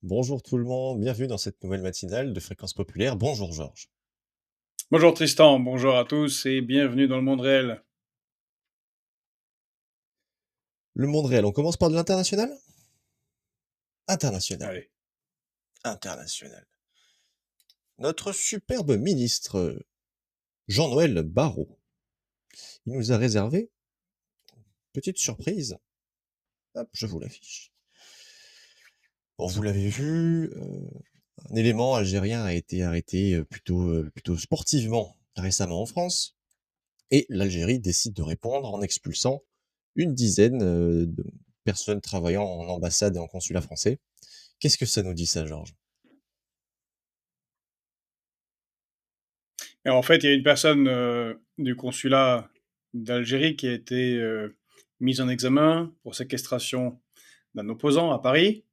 Bonjour tout le monde, bienvenue dans cette nouvelle matinale de Fréquence Populaire. Bonjour Georges. Bonjour Tristan, bonjour à tous et bienvenue dans le monde réel. Le monde réel, on commence par de l'international? International, Allez. international. Notre superbe ministre Jean-Noël Barrot, il nous a réservé une petite surprise. Hop, je vous l'affiche. Bon, vous l'avez vu, un élément algérien a été arrêté plutôt sportivement récemment en France, et l'Algérie décide de répondre en expulsant une dizaine de personnes travaillant en ambassade et en consulat français. Qu'est-ce que ça nous dit ça, Georges? Et en fait, il y a une personne du consulat d'Algérie qui a été mise en examen pour séquestration d'un opposant à Paris.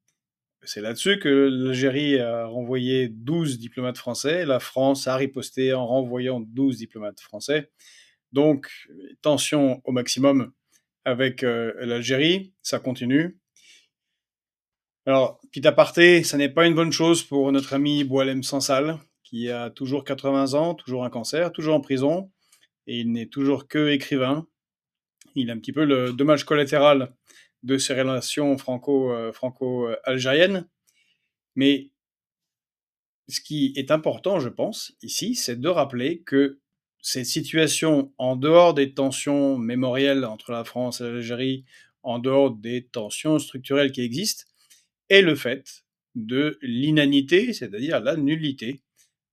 C'est là-dessus que l'Algérie a renvoyé 12 diplomates français. La France a riposté en renvoyant 12 diplomates français. Donc, tension au maximum avec l'Algérie, ça continue. Alors, petit aparté, ça n'est pas une bonne chose pour notre ami Boualem Sansal, qui a toujours 80 ans, toujours un cancer, toujours en prison, et il n'est toujours que écrivain. Il a un petit peu le dommage collatéral de ces relations franco-algériennes. Mais ce qui est important, je pense, ici, c'est de rappeler que cette situation, en dehors des tensions mémorielles entre la France et l'Algérie, en dehors des tensions structurelles qui existent, est le fait de l'inanité, c'est-à-dire la nullité,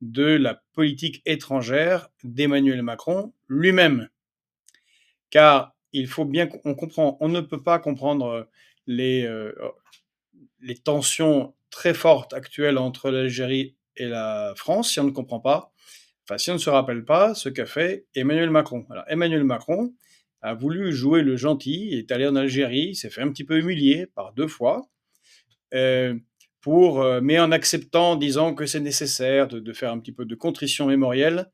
de la politique étrangère d'Emmanuel Macron lui-même. Car il faut bien qu'on comprend, on ne peut pas comprendre les, euh, les tensions très fortes actuelles entre l'Algérie et la France si on ne comprend pas, enfin si on ne se rappelle pas ce qu'a fait Emmanuel Macron. Alors, Emmanuel Macron a voulu jouer le gentil, il est allé en Algérie, il s'est fait un petit peu humilier par 2 fois, euh, mais en acceptant, disant que c'est nécessaire de faire un petit peu de contrition mémorielle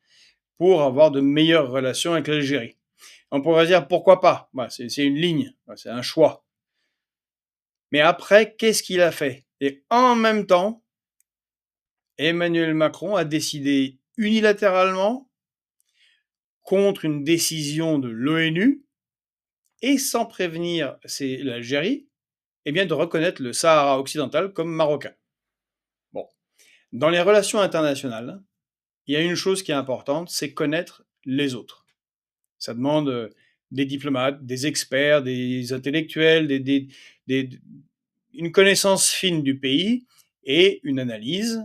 pour avoir de meilleures relations avec l'Algérie. On pourrait dire pourquoi pas, bah, c'est une ligne, bah, c'est un choix. Mais après, qu'est-ce qu'il a fait? Et en même temps, Emmanuel Macron a décidé unilatéralement, contre une décision de l'ONU, et sans prévenir l'Algérie, eh bien de reconnaître le Sahara occidental comme marocain. Bon. Dans les relations internationales, il y a une chose qui est importante, c'est connaître les autres. Ça demande des diplomates, des experts, des intellectuels, une connaissance fine du pays et une analyse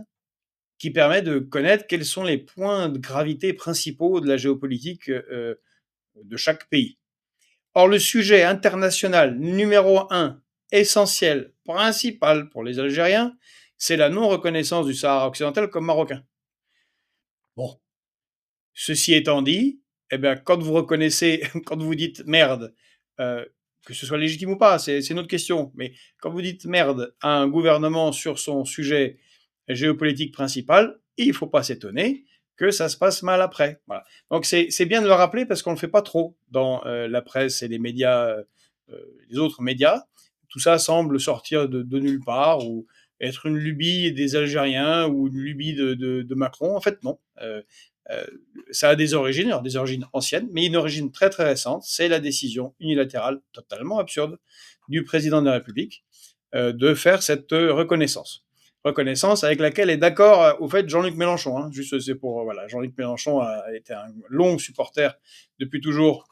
qui permet de connaître quels sont les points de gravité principaux de la géopolitique de chaque pays. Or, le sujet international numéro un, essentiel, principal pour les Algériens, c'est la non-reconnaissance du Sahara occidental comme marocain. Bon, ceci étant dit, eh bien, quand vous reconnaissez, quand vous dites merde, euh, que ce soit légitime ou pas, c'est une autre question, mais quand vous dites merde à un gouvernement sur son sujet géopolitique principal, il ne faut pas s'étonner que ça se passe mal après. Voilà. Donc c'est bien de le rappeler parce qu'on ne le fait pas trop dans la presse et les médias, les autres médias. Tout ça semble sortir de nulle part ou être une lubie des Algériens ou une lubie de Macron. En fait, non. Euh, Ça a des origines anciennes, mais une origine très très récente, c'est la décision unilatérale, totalement absurde, du président de la République de faire cette reconnaissance. Reconnaissance avec laquelle est d'accord au fait Jean-Luc Mélenchon. Hein. Juste, c'est pour voilà, Jean-Luc Mélenchon a été un long supporter depuis toujours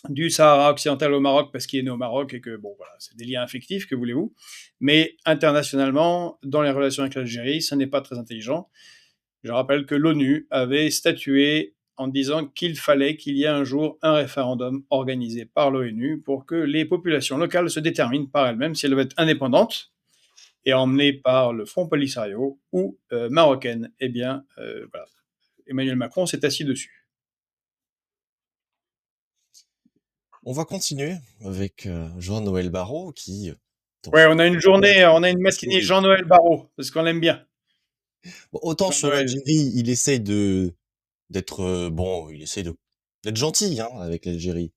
du Sahara occidental au Maroc parce qu'il est né au Maroc et que bon voilà, c'est des liens affectifs, que voulez-vous. Mais internationalement, dans les relations avec l'Algérie, ça n'est pas très intelligent. Je rappelle que l'ONU avait statué en disant qu'il fallait qu'il y ait un jour un référendum organisé par l'ONU pour que les populations locales se déterminent par elles-mêmes si elles veulent être indépendantes et emmenées par le Front Polisario ou marocaines. Eh bien, voilà. Emmanuel Macron s'est assis dessus. On va continuer avec Jean-Noël Barrot qui, dans Ouais, son on a une journée, on a une matinée série, Jean-Noël Barrot, parce qu'on l'aime bien. bon, autant sur Jean-Noël. l'Algérie, il essaye d'être bon, il essaye d'être gentil avec l'Algérie.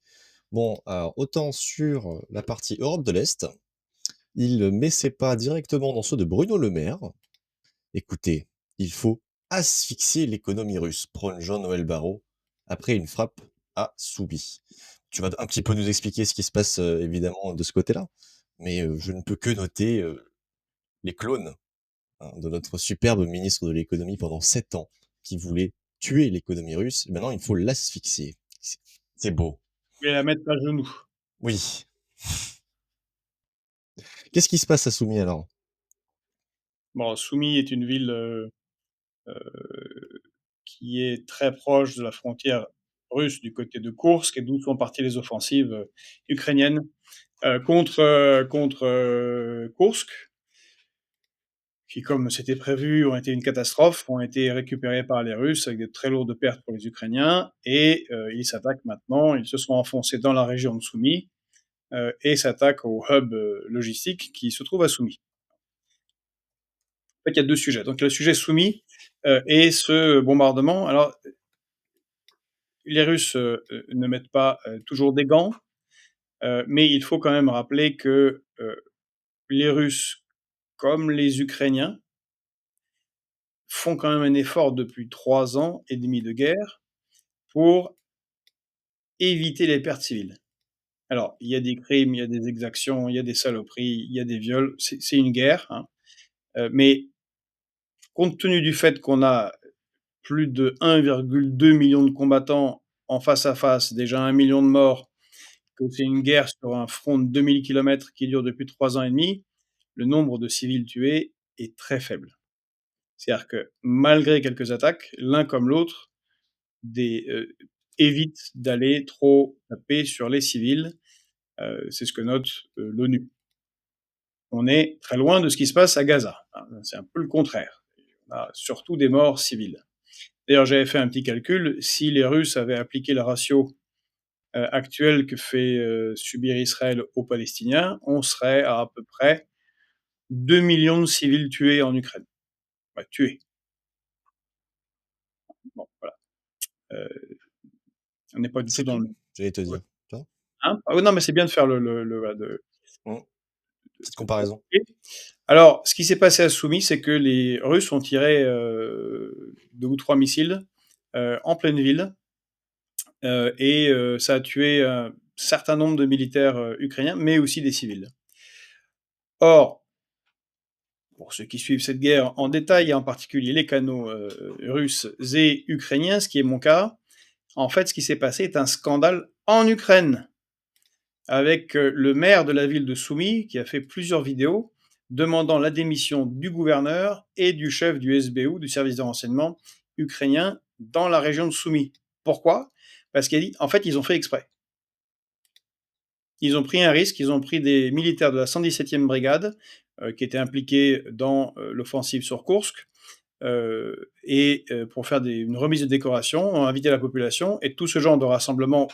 Bon, alors autant sur la partie Europe de l'Est, il met ses pas directement dans ceux de Bruno Le Maire. Écoutez, il faut asphyxier l'économie russe, prône Jean-Noël Barrot, après une frappe à Soubi. Tu vas un petit peu nous expliquer ce qui se passe, évidemment de ce côté-là, mais je ne peux que noter, les clones, hein, de notre superbe ministre de l'économie pendant 7 ans, qui voulait tuer l'économie russe. Maintenant, il faut l'asphyxier. C'est beau. et la mettre à genoux. Oui. Qu'est-ce qui se passe à Soumy alors? Bon, Soumy est une ville, qui est très proche de la frontière russe du côté de Koursk et d'où sont parties les offensives, ukrainiennes, contre Koursk, qui, comme c'était prévu, ont été une catastrophe, ont été récupérées par les Russes avec de très lourdes pertes pour les Ukrainiens et ils s'attaquent maintenant, ils se sont enfoncés dans la région de Soumy, et s'attaquent au hub, logistique qui se trouve à Soumy. En fait, il y a 2 sujets. Donc le sujet Soumy, et ce bombardement. Alors, les Russes, ne mettent pas, toujours des gants, mais il faut quand même rappeler que, les Russes, comme les Ukrainiens, font quand même un effort depuis 3 ans et demi de guerre pour éviter les pertes civiles. Alors, il y a des crimes, il y a des exactions, il y a des saloperies, il y a des viols, c'est une guerre, hein, mais compte tenu du fait qu'on a plus de 1,2 million de combattants en face à face, déjà 1 million de morts, que c'est une guerre sur un front de 2 000 kilomètres qui dure depuis 3 ans et demi, le nombre de civils tués est très faible. C'est-à-dire que malgré quelques attaques, l'un comme l'autre des évitent d'aller trop taper sur les civils, c'est ce que note, l'ONU. On est très loin de ce qui se passe à Gaza, hein, c'est un peu le contraire. On a surtout des morts civils. D'ailleurs, j'avais fait un petit calcul, si les Russes avaient appliqué le ratio, actuel que fait, subir Israël aux Palestiniens, on serait à peu près 2 millions de civils tués en Ukraine. Bah, tués. Bon, voilà. On n'est pas du tout C'est dans tout, le j'allais te ouais. dire. Tu vois? Hein? Ah oui, non, mais c'est bien de faire le voilà, Mmh. Petite de comparaison. alors, ce qui s'est passé à Soumy, c'est que les Russes ont tiré, 2 ou 3 missiles, en pleine ville, et ça a tué un certain nombre de militaires, ukrainiens, mais aussi des civils. Or, pour ceux qui suivent cette guerre en détail, et en particulier les canaux, russes et ukrainiens, ce qui est mon cas, en fait, ce qui s'est passé est un scandale en Ukraine, avec, le maire de la ville de Soumy qui a fait plusieurs vidéos demandant la démission du gouverneur et du chef du SBU, du service de renseignement ukrainien, dans la région de Soumy. Pourquoi? Parce qu'il a dit: «En fait, ils ont fait exprès». Ils ont pris un risque, ils ont pris des militaires de la 117e brigade, qui étaient impliqués dans, l'offensive sur Koursk, et pour faire une remise de décoration, ont invité la population et tout ce genre de rassemblement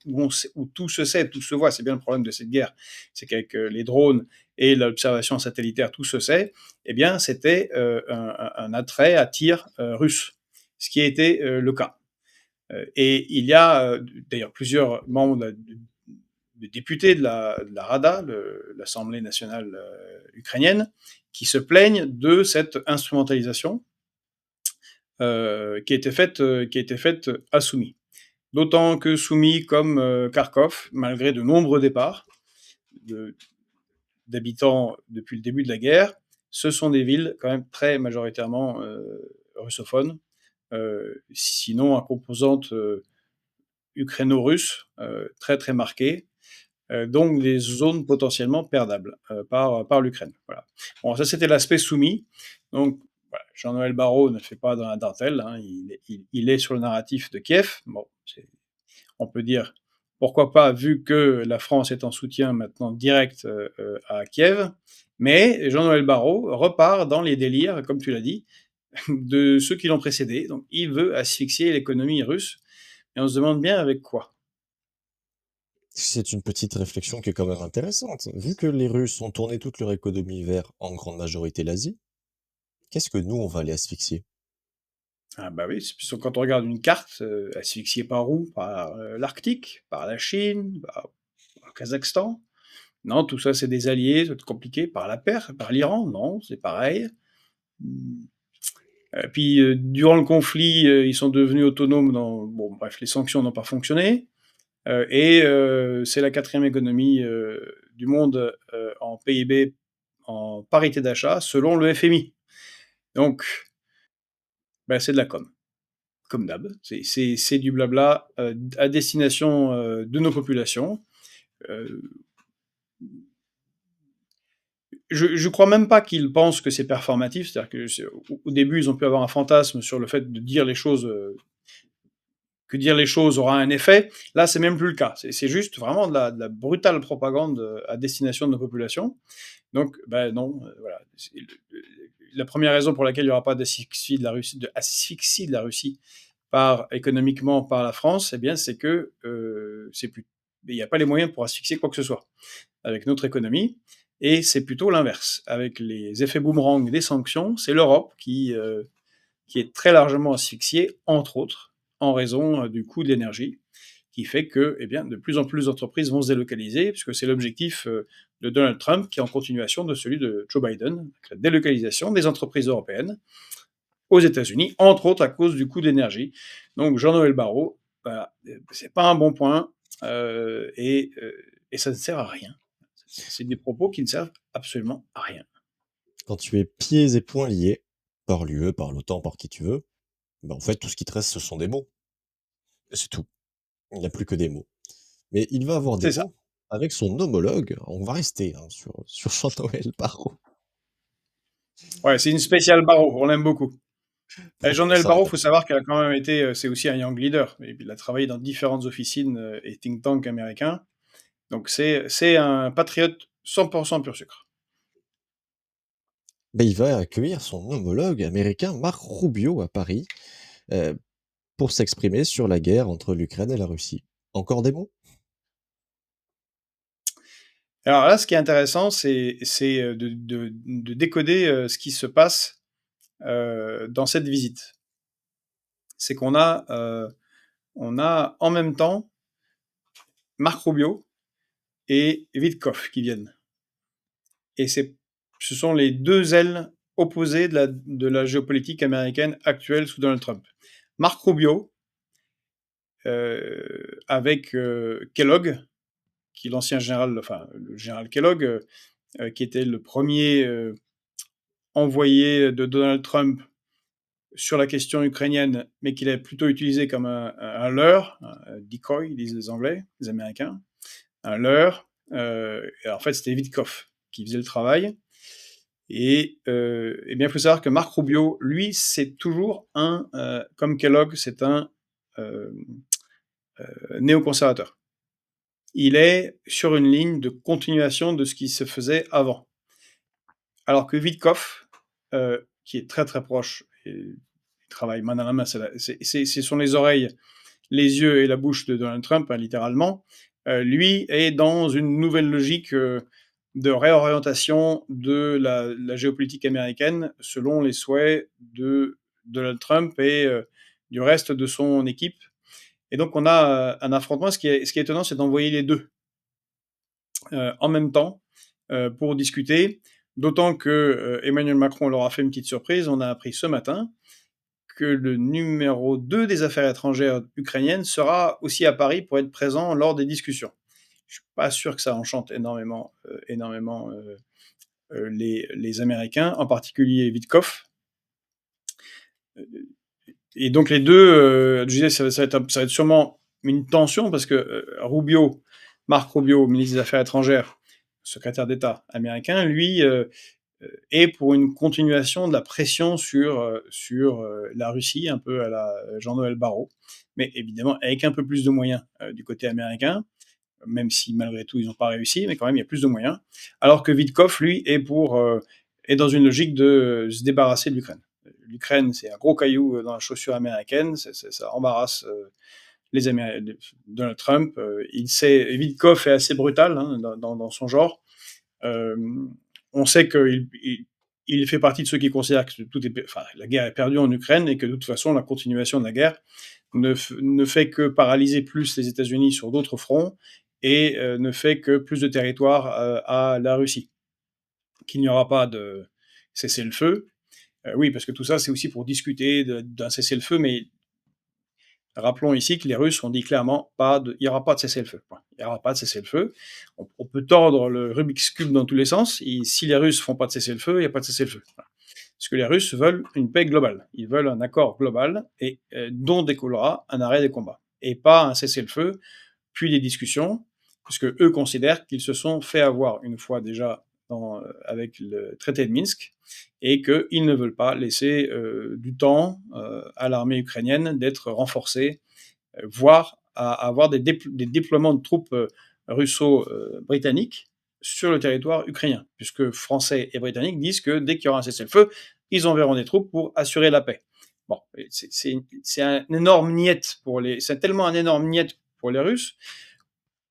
où tout se sait, tout se voit, c'est bien le problème de cette guerre, c'est qu'avec les drones et l'observation satellitaire, tout se sait, eh bien c'était un attrait à tir russe, ce qui a été le cas. Et il y a d'ailleurs plusieurs membres de députés de la Rada, l'Assemblée nationale ukrainienne, qui se plaignent de cette instrumentalisation qui a été faite à Soumy. D'autant que Soumy, comme Kharkov, malgré de nombreux départs de- d'habitants depuis le début de la guerre, ce sont des villes quand même très majoritairement russophones, sinon à composante ukraino-russe très très marquée, donc des zones potentiellement perdables par l'Ukraine. Voilà. Bon, ça c'était l'aspect Soumy. Donc voilà, Jean-Noël Barrot ne fait pas dans la dentelle, hein, il est sur le narratif de Kiev. Bon, on peut dire pourquoi pas, vu que la France est en soutien maintenant direct à Kiev. Mais Jean-Noël Barrot repart dans les délires, comme tu l'as dit, de ceux qui l'ont précédé. Donc il veut asphyxier l'économie russe. Et on se demande bien avec quoi. C'est une petite réflexion qui est quand même intéressante. Vu que les Russes ont tourné toute leur économie vers, en grande majorité, l'Asie, qu'est-ce que nous, on va aller asphyxier? Ah bah oui, c'est puisque quand on regarde une carte, asphyxiée par où? Par, l'Arctique, par la Chine, par le Kazakhstan. Non, tout ça, c'est des alliés, c'est compliqué. Par la Perse, par l'Iran, non, c'est pareil. Mmh. Puis, durant le conflit, ils sont devenus autonomes dans bon, bref, les sanctions n'ont pas fonctionné, c'est la quatrième économie, du monde, en PIB, en parité d'achat, selon le FMI. Donc, bah, c'est de la com, comme d'hab. C'est du blabla, à destination, de nos populations. Heu, je crois même pas qu'ils pensent que c'est performatif, c'est-à-dire que c'est au début, ils ont pu avoir un fantasme sur le fait de dire les choses, que dire les choses aura un effet. Là, c'est même plus le cas. C'est juste vraiment de la brutale propagande, à destination de nos populations. Donc, ben non, voilà. La première raison pour laquelle il n'y aura pas d'asphyxie de la Russie économiquement par la France, eh bien, c'est que il n'y a pas les moyens pour asphyxier quoi que ce soit avec notre économie. Et c'est plutôt l'inverse. Avec les effets boomerang des sanctions, c'est l'Europe qui est très largement asphyxiée, entre autres, en raison du coût de l'énergie, qui fait que eh bien, de plus en plus d'entreprises vont se délocaliser, puisque c'est l'objectif de Donald Trump, qui est en continuation de celui de Joe Biden, la délocalisation des entreprises européennes aux États-Unis, entre autres à cause du coût de l'énergie. Donc Jean-Noël Barrot, voilà, c'est pas un bon point, et ça ne sert à rien. C'est des propos qui ne servent absolument à rien. Quand tu es pieds et poings liés, par l'UE, par l'OTAN, par qui tu veux, bah, en fait, tout ce qui te reste, ce sont des mots. Et c'est tout. Il n'y a plus que des mots. Mais il va avoir des C'est ça. mots avec son homologue. On va rester hein, sur Jean-Noël Barrot. Ouais, c'est une spéciale Barrot, on l'aime beaucoup. On Jean-Noël Barrot, s'arrête il faut après. savoir qu'elle a quand même été, c'est aussi un young leader. Et puis il a travaillé dans différentes officines et think tanks américains. Donc c'est un patriote 100% pur sucre. Ben, il va accueillir son homologue américain Marc Rubio à Paris euh, pour s'exprimer sur la guerre entre l'Ukraine et la Russie. Encore des mots? Alors là, ce qui est intéressant, c'est de décoder ce qui se passe dans cette visite. C'est on a en même temps Marc Rubio et Witkoff qui viennent. Et ce sont les deux ailes opposées de la géopolitique américaine actuelle sous Donald Trump. Marc Rubio, avec Kellogg, qui est l'ancien général, enfin le général Kellogg, qui était le premier envoyé de Donald Trump sur la question ukrainienne, mais qu'il a plutôt utilisé comme un leurre, un decoy, disent les Anglais, les Américains, un leurre. Et en fait, c'était Witkoff qui faisait le travail. Et eh bien, il faut savoir que Marc Rubio, lui, c'est toujours comme Kellogg, c'est un euh, néoconservateur. Il est sur une ligne de continuation de ce qui se faisait avant. Alors que Witkoff, qui est très très proche, et il travaille main dans la main, ce sont les oreilles, les yeux et la bouche de Donald Trump, hein, littéralement, lui est dans une nouvelle logique de réorientation de la géopolitique américaine selon les souhaits de Donald Trump et du reste de son équipe. Et donc on a un affrontement. Ce qui est étonnant, c'est d'envoyer les deux en même temps pour discuter. D'autant que Emmanuel Macron leur a fait une petite surprise. On a appris ce matin que le numéro 2 des affaires étrangères ukrainiennes sera aussi à Paris pour être présent lors des discussions. Je suis pas sûr que ça enchante énormément les Américains, en particulier Witkoff. Et donc les deux, je disais, ça va être sûrement une tension parce que Marc Rubio, ministre des Affaires étrangères, secrétaire d'État américain, lui est pour une continuation de la pression sur la Russie, un peu à la Jean-Noël Barrot, mais évidemment avec un peu plus de moyens du côté américain, même si malgré tout ils n'ont pas réussi, mais quand même il y a plus de moyens. Alors que Witkoff, lui, est dans une logique de se débarrasser de l'Ukraine. L'Ukraine, c'est un gros caillou dans la chaussure américaine, ça embarrasse Donald Trump. Witkoff est assez brutal hein, dans son genre. Euh, on sait qu'il fait partie de ceux qui considèrent que la guerre est perdue en Ukraine et que de toute façon la continuation de la guerre ne fait que paralyser plus les États-Unis sur d'autres fronts et ne fait que plus de territoire à la Russie. Qu'il n'y aura pas de cessez-le-feu. Oui, parce que tout ça, c'est aussi pour discuter d'un cessez-le-feu, mais rappelons ici que les Russes ont dit clairement il n'y aura pas de cessez-le-feu. Il n'y aura pas de cessez-le-feu. On peut tordre le Rubik's Cube dans tous les sens, et si les Russes ne font pas de cessez-le-feu, il n'y a pas de cessez-le-feu. Parce que les Russes veulent une paix globale. Ils veulent un accord global et dont découlera un arrêt des combats. Et pas un cessez-le-feu, puis des discussions, puisque eux considèrent qu'ils se sont fait avoir une fois déjà avec le traité de Minsk, et qu'ils ne veulent pas laisser du temps à l'armée ukrainienne d'être renforcée, voire à avoir des déploiements de troupes russo-britanniques sur le territoire ukrainien, puisque Français et Britanniques disent que dès qu'il y aura un cessez-le-feu, ils enverront des troupes pour assurer la paix. Bon, c'est un énorme niet c'est tellement un énorme niet pour les Russes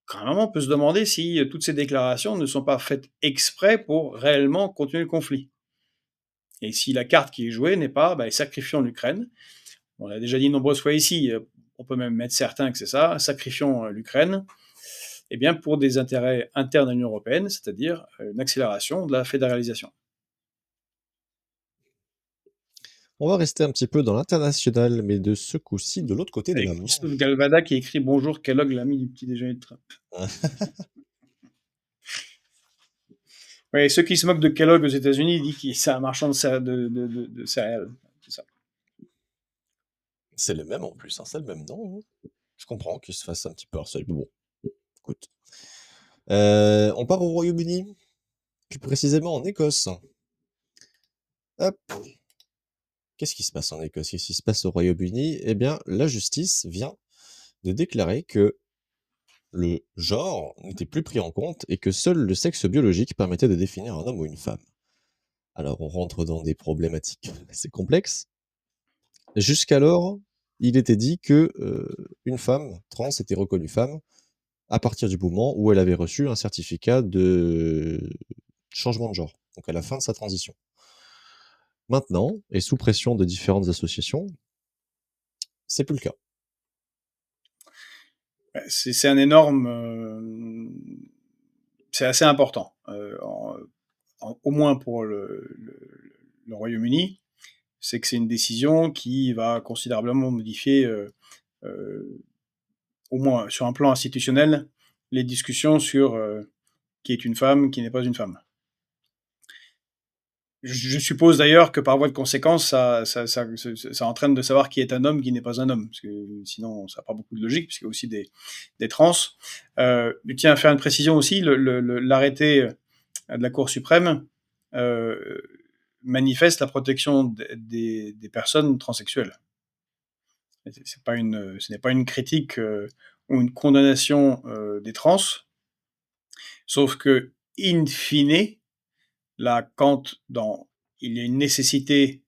qu'à un moment on peut se demander si toutes ces déclarations ne sont pas faites exprès pour réellement continuer le conflit. Et si la carte qui est jouée n'est pas sacrifions l'Ukraine. On l'a déjà dit de nombreuses fois ici, on peut même mettre certain que c'est ça, sacrifions l'Ukraine, eh bien pour des intérêts internes à l'Union européenne, c'est-à-dire une accélération de la fédéralisation. On va rester un petit peu dans l'international, mais de ce coup-ci, de l'autre côté de Avec la Christophe Manche. Galvada qui écrit Bonjour Kellogg, l'ami du petit déjeuner de Trump. Oui, ceux qui se moquent de Kellogg aux États-Unis disent que c'est un marchand de céréales. C'est ça. C'est le même en plus, hein, c'est le même nom. Hein. Je comprends qu'il se fasse un petit peu harceler. Bon, écoute. On part au Royaume-Uni, plus précisément en Écosse. Hop. Qu'est-ce qui se passe en Écosse? Qu'est-ce qui se passe au Royaume-Uni? Eh bien, la justice vient de déclarer que le genre n'était plus pris en compte et que seul le sexe biologique permettait de définir un homme ou une femme. Alors, on rentre dans des problématiques assez complexes. Jusqu'alors, il était dit que une femme trans était reconnue femme à partir du moment où elle avait reçu un certificat de changement de genre, donc à la fin de sa transition. Maintenant, et sous pression de différentes associations, c'est plus le cas. C'est un énorme. C'est assez important, au moins pour le Royaume-Uni. C'est que c'est une décision qui va considérablement modifier, au moins sur un plan institutionnel, les discussions sur qui est une femme, qui n'est pas une femme. Je suppose d'ailleurs que par voie de conséquence, ça entraîne de savoir qui est un homme, qui n'est pas un homme, parce que sinon ça n'a pas beaucoup de logique, puisqu'il y a aussi des trans. Je tiens à faire une précision aussi, l'arrêté de la Cour suprême manifeste la protection des personnes transsexuelles. Ce n'est pas une critique ou une condamnation des trans, sauf que, in fine, là, quand il y a une nécessité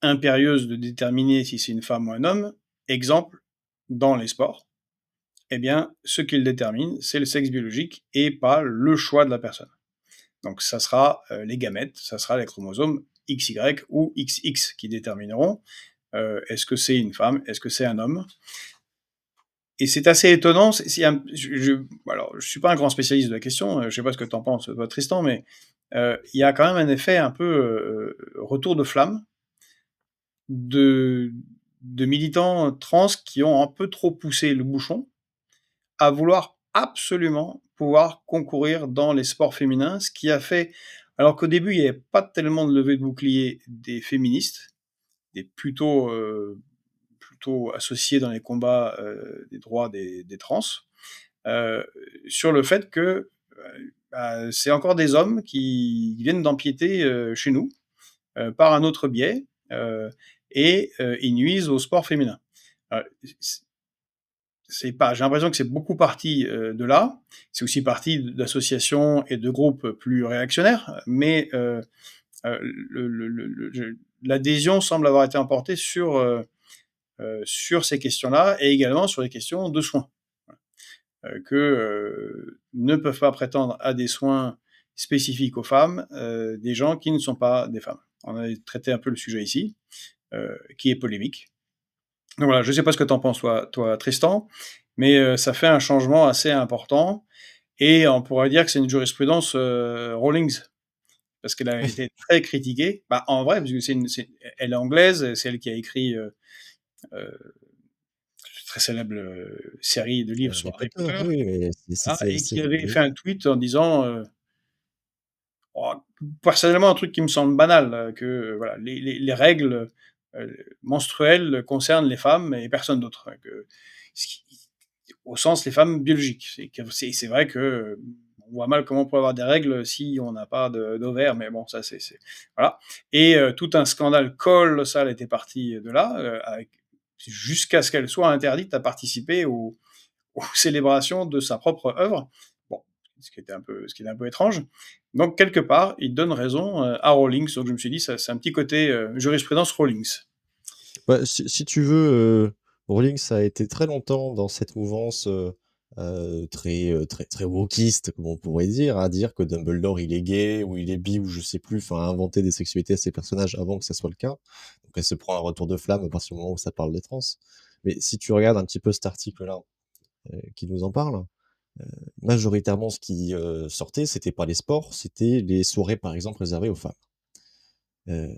impérieuse de déterminer si c'est une femme ou un homme, exemple, dans les sports, eh bien, ce qui le détermine, c'est le sexe biologique et pas le choix de la personne. Donc, ça sera les gamètes, ça sera les chromosomes XY ou XX qui détermineront est-ce que c'est une femme, est-ce que c'est un homme. Et c'est assez étonnant. Alors, je suis pas un grand spécialiste de la question. Je sais pas ce que tu en penses, toi, Tristan, mais il y a quand même un effet un peu retour de flamme de, de militants trans qui ont un peu trop poussé le bouchon à vouloir absolument pouvoir concourir dans les sports féminins, ce qui a fait, alors qu'au début il n'y avait pas tellement de levée de bouclier des féministes, des plutôt associés dans les combats des droits des trans, sur le fait que c'est encore des hommes qui viennent d'empiéter chez nous par un autre biais et ils nuisent au sport féminin. J'ai l'impression que c'est beaucoup parti de là. C'est aussi parti d'associations et de groupes plus réactionnaires, mais l'adhésion semble avoir été emportée sur ces questions-là et également sur les questions de soins. Que ne peuvent pas prétendre à des soins spécifiques aux femmes des gens qui ne sont pas des femmes. On a traité un peu le sujet ici, qui est polémique. Donc voilà, je ne sais pas ce que tu en penses, toi, Tristan. mais ça fait un changement assez important et on pourrait dire que c'est une jurisprudence, Rawlings parce qu'elle a Oui, été très critiquée. Bah, en vrai, parce que elle est anglaise, c'est elle qui a écrit, heu, très célèbre, série de livres sur Harry Harry Potter, Potter, oui, mais c'est voilà et celle-ci qui avait oui. fait un tweet en disant, oh, personnellement, un truc qui me semble banal, que voilà, les règles, menstruelles concernent les femmes et personne d'autre, que ce qui au sens les femmes biologiques. C'est vrai que, on voit mal comment on peut avoir des règles si on n'a pas d'ovaires, mais bon, ça c'est voilà et tout un scandale colossal était parti de là, avec jusqu'à ce qu'elle soit interdite à participer aux célébrations de sa propre œuvre. Bon, ce qui est un peu étrange. Donc quelque part, il donne raison à Rawlings. Donc je me suis dit, ça, c'est un petit côté jurisprudence Rawlings. Bah, si tu veux, Rowling, ça a été très longtemps dans cette mouvance, très wokiste, comme on pourrait dire, à dire que Dumbledore, il est gay ou il est bi ou je sais plus, enfin, à inventer des sexualités à ses personnages avant que ça soit le cas. Donc elle se prend un retour de flamme à partir du moment où ça parle des trans. Mais si tu regardes un petit peu cet article-là, qui nous en parle, majoritairement ce qui, sortait, c'était pas les sports, c'était les soirées, par exemple, réservées aux femmes. Heu,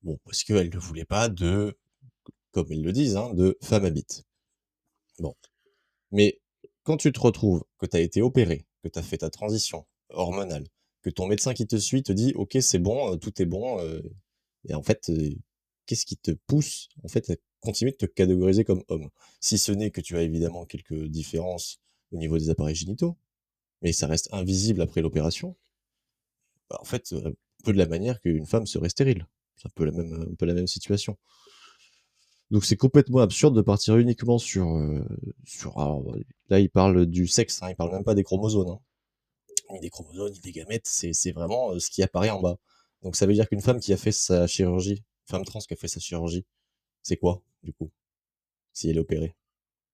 bon, parce qu'elles ne voulaient pas de comme ils le disent, hein, de femme habite. Bon. Mais quand tu te retrouves, que tu as été opéré, que tu as fait ta transition hormonale, que ton médecin qui te suit te dit: «OK, c'est bon, tout est bon», et en fait, qu'est-ce qui te pousse, en fait, à continuer de te catégoriser comme homme? Si ce n'est que tu as évidemment quelques différences au niveau des appareils génitaux, mais ça reste invisible après l'opération. Bah, en fait, un peu de la manière qu'une femme serait stérile. C'est un peu la même situation. Donc c'est complètement absurde de partir uniquement sur alors, là, il parle du sexe, hein, il parle même pas des chromosomes, hein. Ni des chromosomes, ni des gamètes, c'est vraiment, ce qui apparaît en bas. Donc ça veut dire qu'une femme qui a fait sa chirurgie, femme trans qui a fait sa chirurgie, c'est quoi, du coup? Si elle est opérée?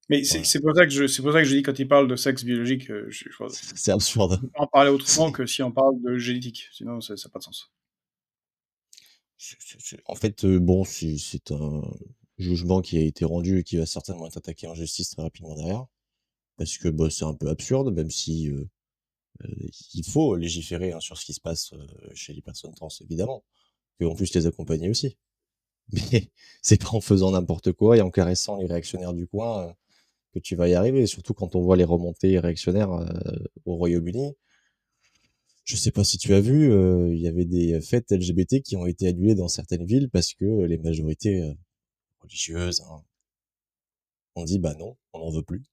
Mais Voilà. c'est pour ça que je dis quand il parle de sexe biologique, C'est absurde. on peut pas en parler autrement C'est que si on parle de génétique. Sinon, ça n'a pas de sens. c'est en fait, bon, c'est un jugement qui a été rendu et qui va certainement être attaqué en justice très rapidement derrière. Parce que, bah, c'est un peu absurde, même si, il faut légiférer, hein, sur ce qui se passe, chez les personnes trans, évidemment, et en plus les accompagner aussi. Mais c'est pas en faisant n'importe quoi et en caressant les réactionnaires du coin, que tu vas y arriver. Surtout quand on voit les remontées réactionnaires, au Royaume-Uni. Je sais pas si tu as vu, il y avait des fêtes LGBT qui ont été annulées dans certaines villes parce que les majorités, religieuses, hein, ont dit: «Bah non, on n'en veut plus».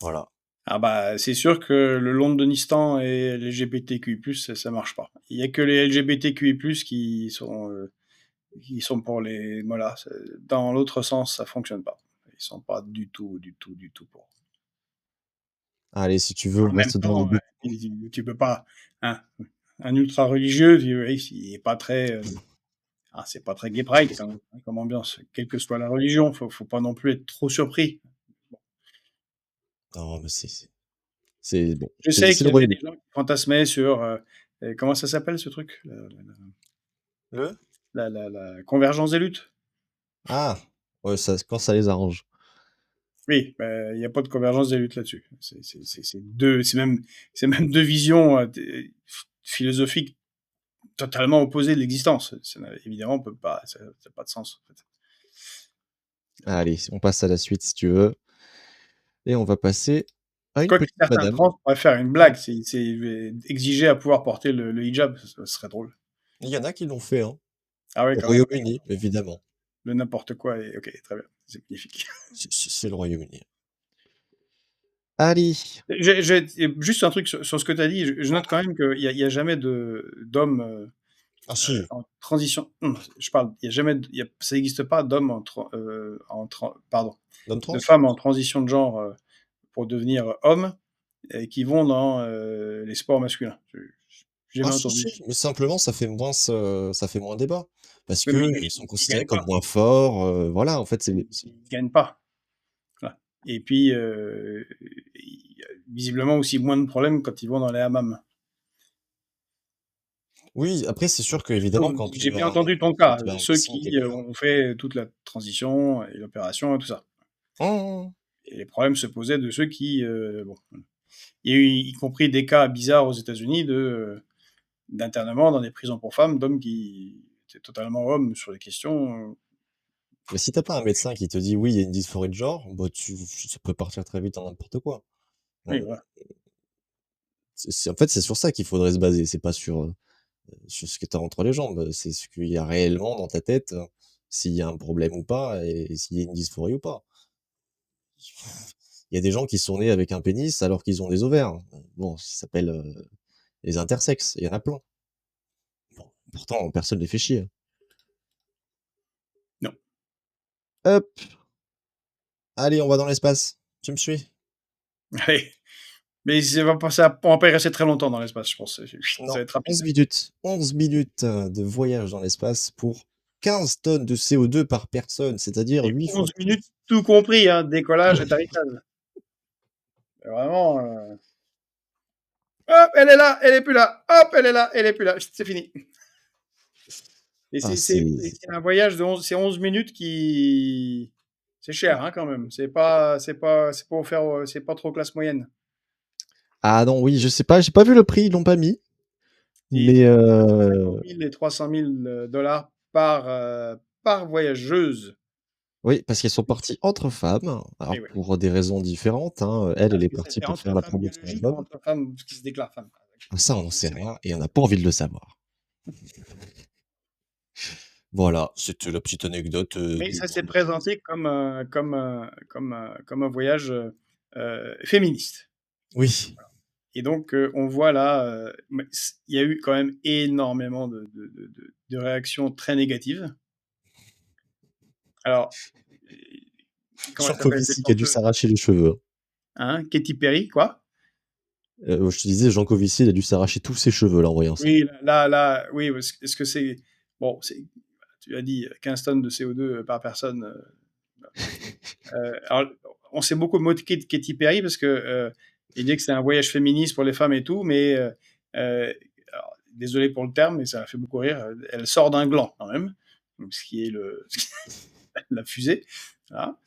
Voilà. Ah bah, c'est sûr que le londonistan et LGBTQI+, ça marche pas. Il y a que les LGBTQI+, qui sont pour les voilà, dans l'autre sens, ça fonctionne pas. Ils sont pas du tout pour. Allez, si tu veux, En on même reste dans les temps, buts. tu peux pas hein, un ultra religieux, il est pas très, c'est pas très gay pride comme ambiance, quelle que soit la religion, faut pas non plus être trop surpris. Non, mais c'est bon, Je sais c'est qu'il le y avait des Royaume-Uni. gens qui fantasmaient sur, comment ça s'appelle ce truc? Le? La convergence des luttes? Ah! Ouais, ça quand ça les arrange. Oui, il y a pas de convergence des luttes là-dessus. C'est même 2 visions, philosophiques totalement opposées de l'existence. Ça n'a évidemment peut pas ça a pas de sens, en fait. Allez, on passe à la suite si tu veux et on va passer à une Quoique petite certains madame. trans pourraient faire une blague, exiger à pouvoir porter le hijab, ce serait drôle. Il y en a qui l'ont fait, hein, Ah ouais, au quand même, Royaume-Uni, évidemment. le n'importe quoi et OK, très bien, c'est magnifique. C'est le Royaume-Uni. Allez! J'ai juste un truc sur ce que tu as dit, je note quand même qu'il y a jamais d'homme, Ah si, en transition je parle, il y a jamais d il y a ça existe pas d'homme en tran pardon, l'homme de trans? femmes en transition de genre, pour devenir homme et qui vont dans, les sports masculins. J'ai Ah jamais si, entendu. si, mais simplement ça fait moins débat. Parce Oui, mais qu'ils sont ils considérés gagnent comme pas, moins forts, voilà, en fait, c'est ils gagnent pas. Voilà et puis, il y a visiblement aussi moins de problèmes quand ils vont dans les hammams. oui, après c'est sûr qu'évidemment J'ai bien entendu ton cas, quand tu as un ceux bassin qui est qui, plus grand. ont fait toute la transition et l'opération et tout ça. Mmh mh, mmh. et les problèmes se posaient de ceux qui, bon, il y a eu y compris des cas bizarres aux États-Unis d'internement dans des prisons pour femmes d'hommes qui étaient totalement hommes sur les questions. Mais si t'as pas un médecin qui te dit: «Oui, il y a une dysphorie de genre», bah, ça peut partir très vite en n'importe quoi. Oui, Heu, voilà. en fait, c'est sur ça qu'il faudrait se baser, c'est pas sur ce que tu as entre les jambes, c'est ce qu'il y a réellement dans ta tête, s'il y a un problème ou pas et s'il y a une dysphorie ou pas. Il y a des gens qui sont nés avec un pénis alors qu'ils ont des ovaires. Bon, ça s'appelle, les intersexes, il y en a plein. Bon, pourtant personne les fait chier. Non. Hop, allez, on va dans l'espace. Tu me suis? Allez, mais ça on va pas y rester très longtemps dans l'espace, je pense. Ça Non, va être rapide. 11 minutes. 11 minutes, de voyage dans l'espace pour 15 tonnes de CO2 par personne, c'est-à-dire Et 8 fois 11 minutes, plus. tout compris, hein, décollage, atterrissage. Vraiment, hop, elle est là, elle est plus là. Hop, elle est là, elle est plus là. C'est fini. Et Ah, c'est un voyage c'est 11 minutes qui c'est cher, hein, quand même. C'est pas offert, c'est pas trop classe moyenne. ah non, oui, je sais pas, j'ai pas vu le prix, ils l'ont pas mis, Si, mais c'est entre 50 000 et 300 000 dollars par voyageuse. oui, parce qu'elles sont parties entre femmes, Et alors ouais. pour des raisons différentes, hein, elle Est-ce est que partie c'était pour entre faire la femmes promo de son biologiques ou album. entre femmes qui se déclarent femmes? Ah ça, on n'en Je ne sait sais pas. rien et on n'a pas envie de le savoir. Voilà, c'était la petite anecdote, Mais du ça s'est jour. présenté comme un voyage, féministe. Oui. Et donc, on voit là, mais il y a eu quand même énormément de réactions très négatives. Alors, heu, comment elle s'appelle cette Jancovici qui a dû chanteuse? s'arracher les cheveux, hein. Hein? Katy Perry, quoi? Je te disais, Jancovici, il a dû s'arracher tous ses cheveux, là, en voyant ça. Oui, là, oui, est-ce que c'est bon, tu as dit 15 tonnes de CO2 par personne, alors on s'est beaucoup moqué de Katy Perry parce que, il dit que c'est un voyage féministe pour les femmes et tout, mais, alors désolé pour le terme, mais ça a fait beaucoup rire, elle sort d'un gland quand même, donc ce qui est la fusée, voilà.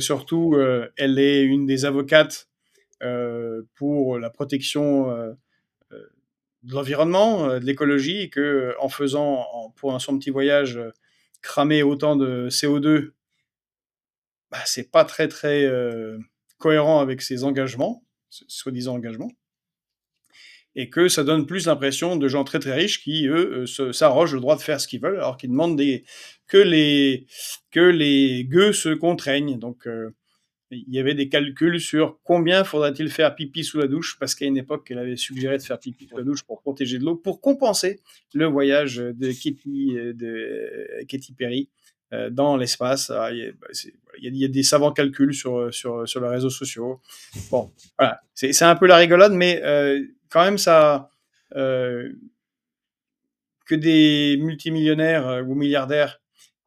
Surtout, elle est une des avocates, pour la protection, de l'environnement, de l'écologie et que, en faisant pour son petit voyage, cramer autant de CO2, bah, c'est pas très, très, cohérent avec ses engagements, soi-disant engagements, et que ça donne plus l'impression de gens très, très riches qui, eux, s'arrogent le droit de faire ce qu'ils veulent, alors qu'ils demandent que les que les gueux se contraignent. Donc, il y avait des calculs sur combien faudrait-il faire pipi sous la douche, parce qu'à une époque, elle avait suggéré de faire pipi sous la douche pour protéger de l'eau, pour compenser le voyage de Katy Perry dans l'espace. Ah, il y a des savants calculs sur les réseaux sociaux. Bon, voilà, c'est un peu la rigolade, mais quand même, ça, euh, que des multimillionnaires ou milliardaires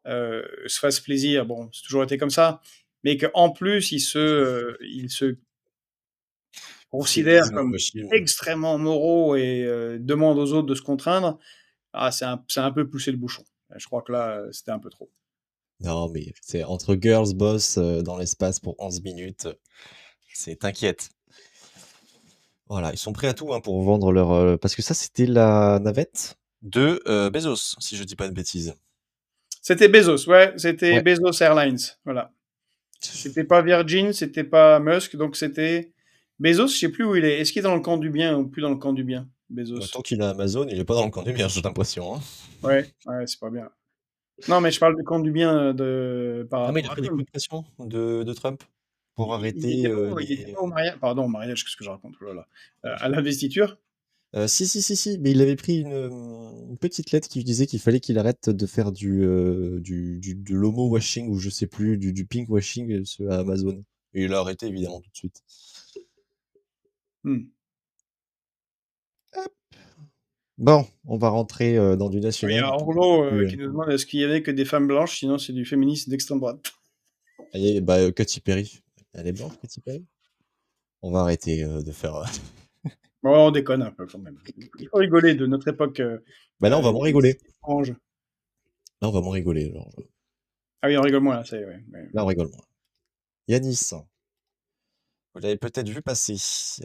se fassent plaisir, bon, c'est toujours été comme ça, mais qu'en plus, ils se considèrent Féminisme comme machine. extrêmement moraux et demandent aux autres de se contraindre, ah, c'est un peu pousser le bouchon. Je crois que là, c'était un peu trop. Non, mais c'est entre girls boss, dans l'espace pour 11 minutes, c'est t'inquiète. Voilà, ils sont prêts à tout, hein, pour vendre leur, parce que ça, c'était la navette de, Bezos, si je dis pas de bêtises. C'était Bezos, ouais, c'était Ouais. Bezos Airlines, voilà. C'était pas Virgin, c'était pas Musk, donc c'était Bezos, je sais plus où il est. Est-ce qu'il est dans le camp du bien ou plus dans le camp du bien, Bah, Bezos? tant qu'il a Amazon, il est pas dans le camp du bien, j'ai l'impression, hein. Ouais, ouais, c'est pas bien. Non, mais je parle du camp du bien par Ah mais il a rapport à pris des Trump. coups de pression de Trump pour Il arrêter, était pas il était les pas au mariage, pardon, au mariage, qu'est-ce que je raconte? Oh là là. À l'investiture? si, si, si, si, mais il avait pris une petite lettre qui disait qu'il fallait qu'il arrête de faire de l'homo-washing ou je sais plus, du pink-washing, à Amazon et il a arrêté évidemment tout de suite. Mmh. Bon, on va rentrer, dans du Il y national a et puis Orlo, plus, qui nous demande: «Est-ce qu'il y avait que des femmes blanches? Sinon c'est du féminisme d'extrême droite». allez, bah, Katy Perry. Elle est blanche, Katy Perry? On va arrêter, de faire, Bon, on déconne un peu quand même. Il faut rigoler de notre époque, bah, là, on va moins rigoler. étrange. Là, on va moins rigoler, genre, Ah oui, on rigole moins là, ça y est, ouais, ouais. là, on rigole moins. Yanis, vous l'avez peut-être vu passer.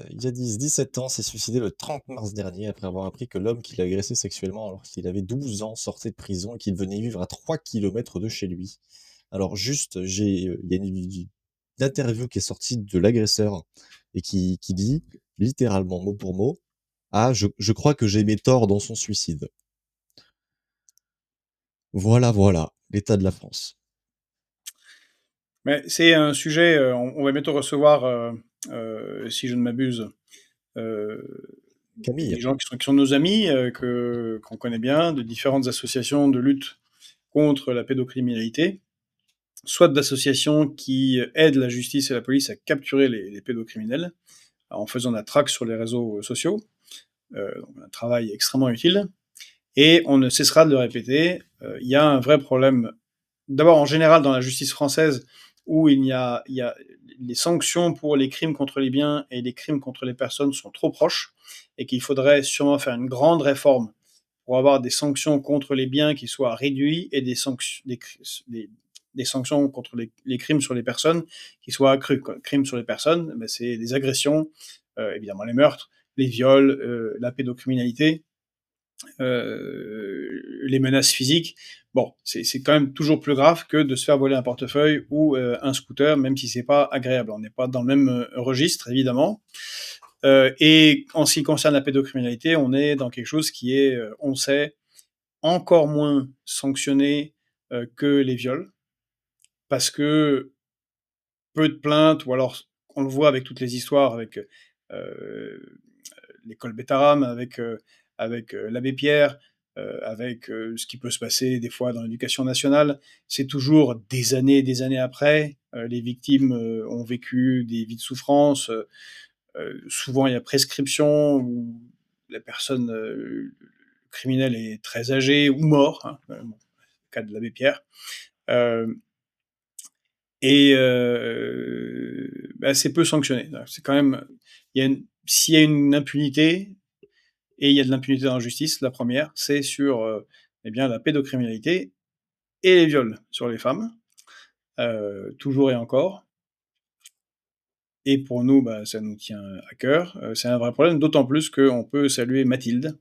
Yanis, 17 ans, s'est suicidé le 30 mars dernier après avoir appris que l'homme qui l'a agressé sexuellement alors qu'il avait 12 ans sortait de prison et qu'il venait vivre à 3 kilomètres de chez lui. Alors juste, il y a une interview qui est sortie de l'agresseur et qui dit, littéralement, mot pour mot, ah, je crois que j'ai mes torts dans son suicide. Voilà, voilà, l'état de la France. Mais c'est un sujet, on va bientôt recevoir, si je ne m'abuse, Camille, des gens qui sont nos amis, qu'on connaît bien, de différentes associations de lutte contre la pédocriminalité, soit d'associations qui aident la justice et la police à capturer les pédocriminels en faisant de la traque sur les réseaux sociaux, donc un travail extrêmement utile. Et on ne cessera de le répéter, il y a un vrai problème, d'abord en général dans la justice française, où il y a les sanctions pour les crimes contre les biens et les crimes contre les personnes sont trop proches, et qu'il faudrait sûrement faire une grande réforme pour avoir des sanctions contre les biens qui soient réduites et des sanctions contre les crimes sur les personnes qui soient accrues. Crimes sur les personnes, ben c'est des agressions, évidemment les meurtres, les viols, la pédocriminalité, les menaces physiques. Bon, c'est quand même toujours plus grave que de se faire voler un portefeuille ou un scooter, même si c'est pas agréable. On n'est pas dans le même registre, évidemment. Et en ce qui concerne la pédocriminalité, on est dans quelque chose qui est, on sait, encore moins sanctionné que les viols, parce que peu de plaintes, ou alors on le voit avec toutes les histoires, avec l'école Bétaram, avec l'abbé Pierre, avec ce qui peut se passer des fois dans l'éducation nationale. C'est toujours des années après. Les victimes ont vécu des vies de souffrance. Souvent, il y a prescription, ou la personne criminelle est très âgée ou mort, hein, bon, le cas de l'abbé Pierre. Euh, bah, c'est peu sanctionné. C'est quand même, s'il y a une impunité, et il y a de l'impunité dans la justice, la première, c'est sur eh bien, la pédocriminalité et les viols sur les femmes, toujours et encore. Et pour nous, bah, ça nous tient à cœur. C'est un vrai problème, d'autant plus qu'on peut saluer Mathilde,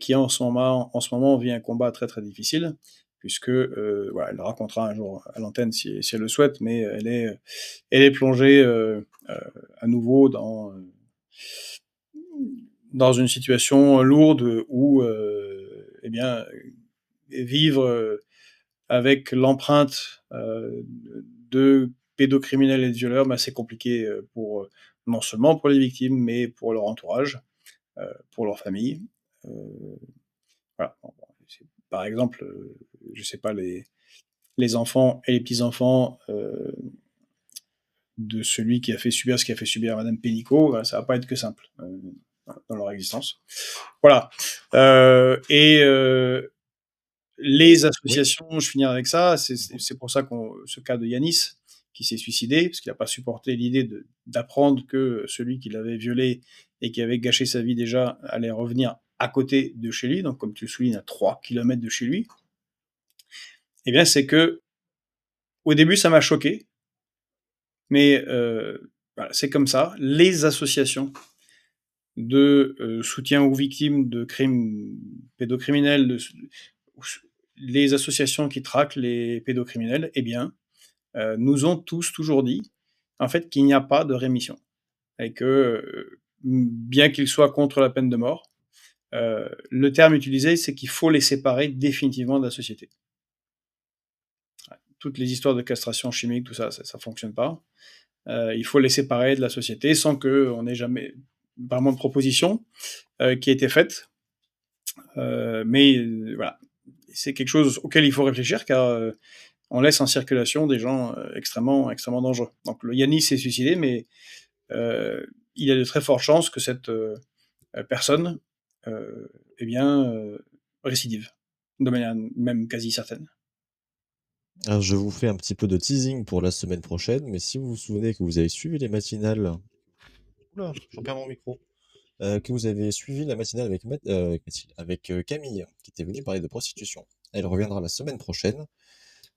qui en ce moment vit un combat très très difficile, puisque voilà, elle le racontera un jour à l'antenne si elle le souhaite, mais elle est plongée à nouveau dans une situation lourde où eh bien, vivre avec l'empreinte de pédocriminels et de violeurs, bah, c'est compliqué pour non seulement pour les victimes, mais pour leur entourage, pour leur famille. Euh, voilà. Par exemple, je sais pas, les enfants et les petits-enfants de celui qui a fait subir ce qu'a fait subir à Madame Pénicaud, ça va pas être que simple dans leur existence. Voilà. Et les oui, associations, je finirai avec ça, c'est pour ça ce cas de Yanis, qui s'est suicidé, parce qu'il n'a pas supporté l'idée d'apprendre que celui qui l'avait violé et qui avait gâché sa vie déjà allait revenir à côté de chez lui, donc comme tu le soulignes, à 3 kilomètres de chez lui. Eh bien, c'est que au début, ça m'a choqué, mais voilà, c'est comme ça. Les associations de soutien aux victimes de crimes pédocriminels, les associations qui traquent les pédocriminels, eh bien, nous ont tous toujours dit, en fait, qu'il n'y a pas de rémission et que, bien qu'ils soient contre la peine de mort, le terme utilisé, c'est qu'il faut les séparer définitivement de la société. Toutes les histoires de castration chimique, tout ça, ça fonctionne pas. Il faut les séparer de la société sans qu'on ait jamais vraiment de proposition qui ait été faite. Mais voilà, c'est quelque chose auquel il faut réfléchir, car on laisse en circulation des gens extrêmement, extrêmement dangereux. Donc le Yanis s'est suicidé, mais il y a de très fortes chances que cette personne eh bien, récidive, de manière même quasi certaine. alors je vous fais un petit peu de teasing pour la semaine prochaine, mais si vous vous souvenez que vous avez suivi les matinales, oula, j'en perds mon micro, que vous avez suivi la matinale avec Camille, qui était venue parler de prostitution. Elle reviendra la semaine prochaine,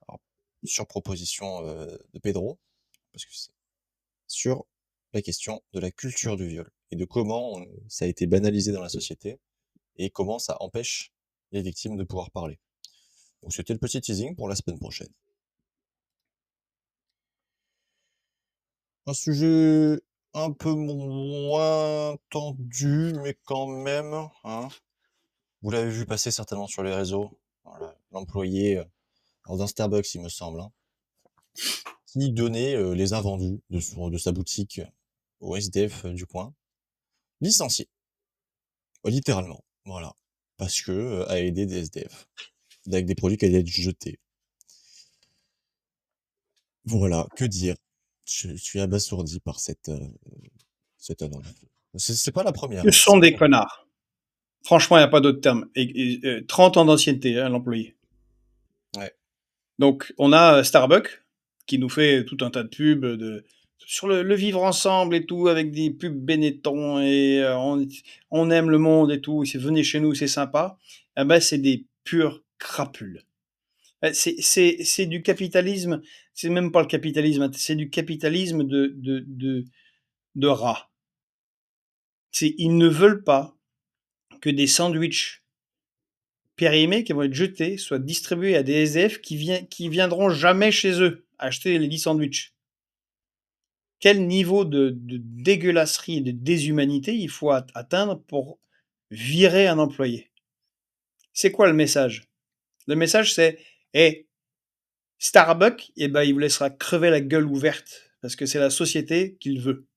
alors, sur proposition de Pedro, parce que c'est sur la question de la culture du viol et de comment ça a été banalisé dans la société et comment ça empêche les victimes de pouvoir parler. Donc c'était le petit teasing pour la semaine prochaine. Un sujet un peu moins tendu, mais quand même, hein. Vous l'avez vu passer certainement sur les réseaux. Voilà, l'employé d'un Starbucks, il me semble, hein, qui donnait les invendus de sa boutique au SDF du coin, licencié, littéralement, voilà, parce que a aidé des SDF avec des produits qui allaient être jetés. Voilà, que dire? Je suis abasourdi par cette annonce. C'est pas la première, Ce hein, sont c'est pas des la connards. Franchement, il n'y a pas d'autre terme. 30 ans d'ancienneté, hein, l'employé. ouais. Donc, on a Starbucks qui nous fait tout un tas de pubs sur le vivre ensemble et tout, avec des pubs Benetton et on aime le monde et tout. Venez chez nous, c'est sympa. Eh ben, c'est des purs crapules. C'est du capitalisme. C'est même pas le capitalisme. C'est du capitalisme de rats. Ils ne veulent pas que des sandwichs périmés qui vont être jetés soient distribués à des SDF qui viendront jamais chez eux acheter les 10 sandwichs. Quel niveau de dégueulasserie et de déshumanité il faut atteindre pour virer un employé? C'est quoi le message? Le message, c'est hey, Starbucks, eh ben, il vous laissera crever la gueule ouverte parce que c'est la société qu'il veut.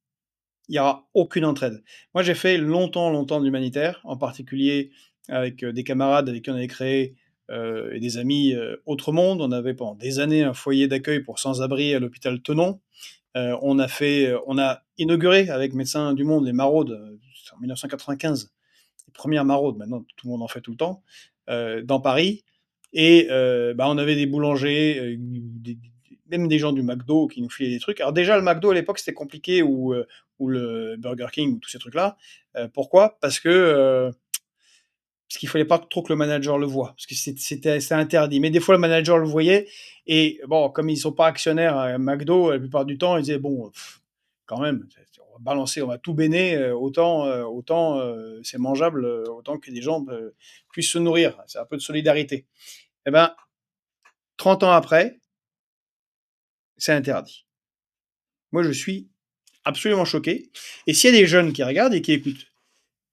Il n'y aura aucune entraide. Moi, j'ai fait longtemps de l'humanitaire, en particulier avec des camarades avec qui on avait créé et des amis Autre Monde. On avait pendant des années un foyer d'accueil pour sans-abri à l'hôpital Tenon. On a inauguré avec Médecins du Monde les maraudes en 1995, les premières maraudes. Maintenant, tout le monde en fait tout le temps dans Paris. Et on avait des boulangers, même des gens du McDo qui nous filaient des trucs. Alors déjà, le McDo à l'époque, c'était compliqué, ou le Burger King, ou tous ces trucs-là. Pourquoi? Parce qu'il fallait pas trop que le manager le voie, parce que c'était interdit. Mais des fois, le manager le voyait, et bon, comme ils sont pas actionnaires à McDo, la plupart du temps, ils disaient bon, quand même, on va balancer, on va tout béner, autant c'est mangeable, autant que des gens puissent se nourrir. C'est un peu de solidarité. Eh ben, 30 ans après, c'est interdit. Moi, je suis absolument choqué. Et s'il y a des jeunes qui regardent et qui écoutent,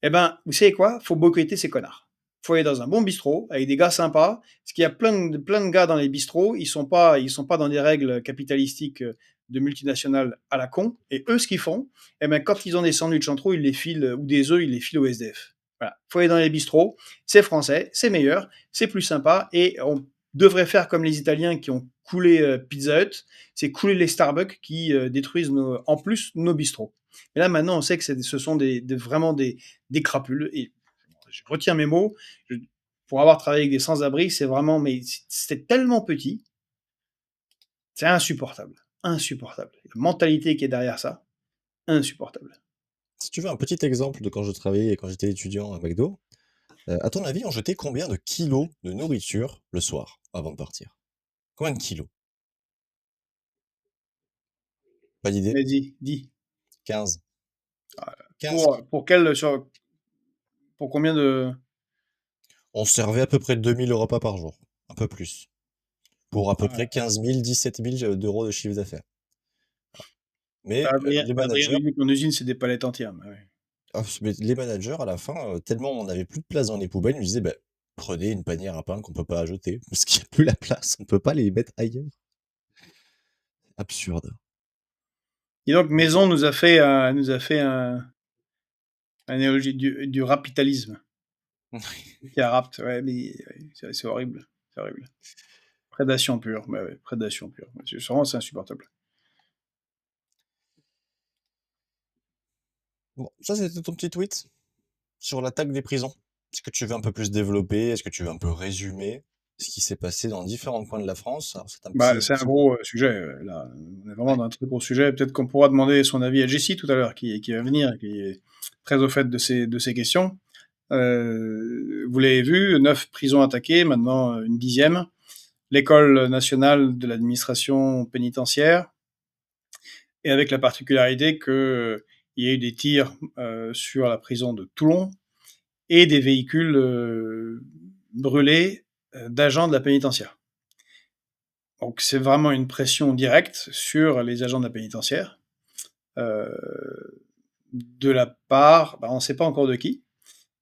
eh ben, vous savez quoi? Faut boycotter ces connards. Faut aller dans un bon bistrot avec des gars sympas. Parce qu'il y a plein de gars dans les bistrots, ils sont pas dans des règles capitalistiques de multinationales à la con. Et eux, ce qu'ils font, eh ben, quand ils ont des sandwichs en trop, ils les filent, ou des œufs, ils les filent au SDF. Voilà. Faut aller dans les bistrots. C'est français, c'est meilleur, c'est plus sympa. Et on devrait faire comme les Italiens qui ont coulé Pizza Hut, c'est couler les Starbucks qui détruisent en plus nos bistrots. Mais là, maintenant, on sait que ce sont vraiment des crapules. Et je retiens mes mots. Pour avoir travaillé avec des sans-abri, c'est vraiment, mais c'était tellement petit, c'est insupportable. Insupportable. La mentalité qui est derrière ça, insupportable. Si tu veux un petit exemple de quand je travaillais et quand j'étais étudiant à McDo, à ton avis, on jetait combien de kilos de nourriture le soir avant de partir? Combien de kilos? Pas d'idée? Vas-y, dis. 15. 15 Pour, kilos. pour, quel, sur, pour combien de. On servait à peu près 2000 repas par jour, un peu plus, pour à peu près 15 000, 17 000 d'euros de chiffre d'affaires. Mais les Adrien managers, lui dit qu'en usine, c'est des palettes entières. Ouais. mais les managers à la fin, tellement on n'avait plus de place dans les poubelles, ils nous disaient, bah, prenez une panière à pain qu'on peut pas jeter, parce qu'il n'y a plus la place, on peut pas les mettre ailleurs. Absurde. Et donc, Maison nous a fait un analogie du rapitalisme. Qui a rapt, ouais, mais ouais, c'est horrible. C'est horrible. Prédation pure. Bah ouais, prédation pure. Vraiment, c'est insupportable. Bon, ça c'était ton petit tweet sur l'attaque des prisons. Est-ce que tu veux un peu plus développer? Est-ce que tu veux un peu résumer ce qui s'est passé dans différents coins de la France? Alors c'est un Bah, petit, c'est un petit... gros sujet, là. On est vraiment Ouais. dans un très gros sujet. Peut-être qu'on pourra demander son avis à Jessie tout à l'heure, qui va venir, qui est très au fait de ces questions. Vous l'avez vu, 9 prisons attaquées, maintenant une 10e. L'École nationale de l'administration pénitentiaire, et avec la particularité qu'il y a eu des tirs sur la prison de Toulon et des véhicules brûlés d'agents de la pénitentiaire. Donc c'est vraiment une pression directe sur les agents de la pénitentiaire, de la part, on ne sait pas encore de qui.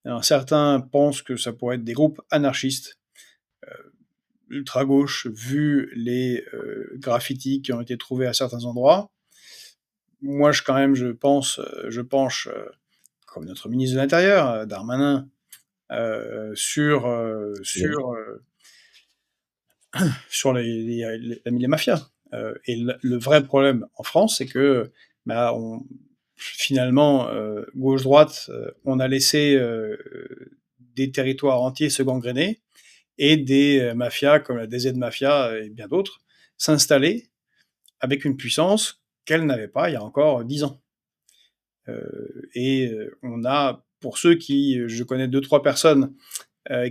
Alors, certains pensent que ça pourrait être des groupes anarchistes, ultra-gauche, vu les graffitis qui ont été trouvés à certains endroits. Moi, je penche, comme notre ministre de l'Intérieur, Darmanin, sur, Oui. sur les mafias. Et le vrai problème en France, c'est que finalement, gauche-droite, on a laissé des territoires entiers se gangréner et des mafias comme la DZ Mafia et bien d'autres s'installer avec une puissance qu'elle n'avait pas il y a encore 10 ans. On a, pour ceux je connais 2-3 personnes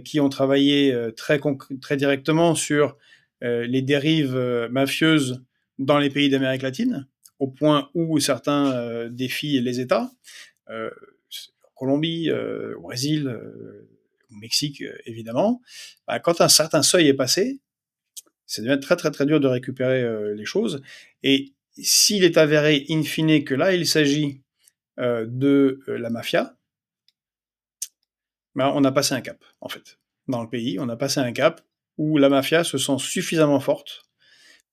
qui ont travaillé très directement sur les dérives mafieuses dans les pays d'Amérique latine, au point où certains défient les États, en Colombie, au Brésil, au Mexique, évidemment. Quand un certain seuil est passé, ça devient très très très dur de récupérer les choses. Et s'il est avéré in fine que là, il s'agit de la mafia, on a passé un cap, en fait. Dans le pays, on a passé un cap où la mafia se sent suffisamment forte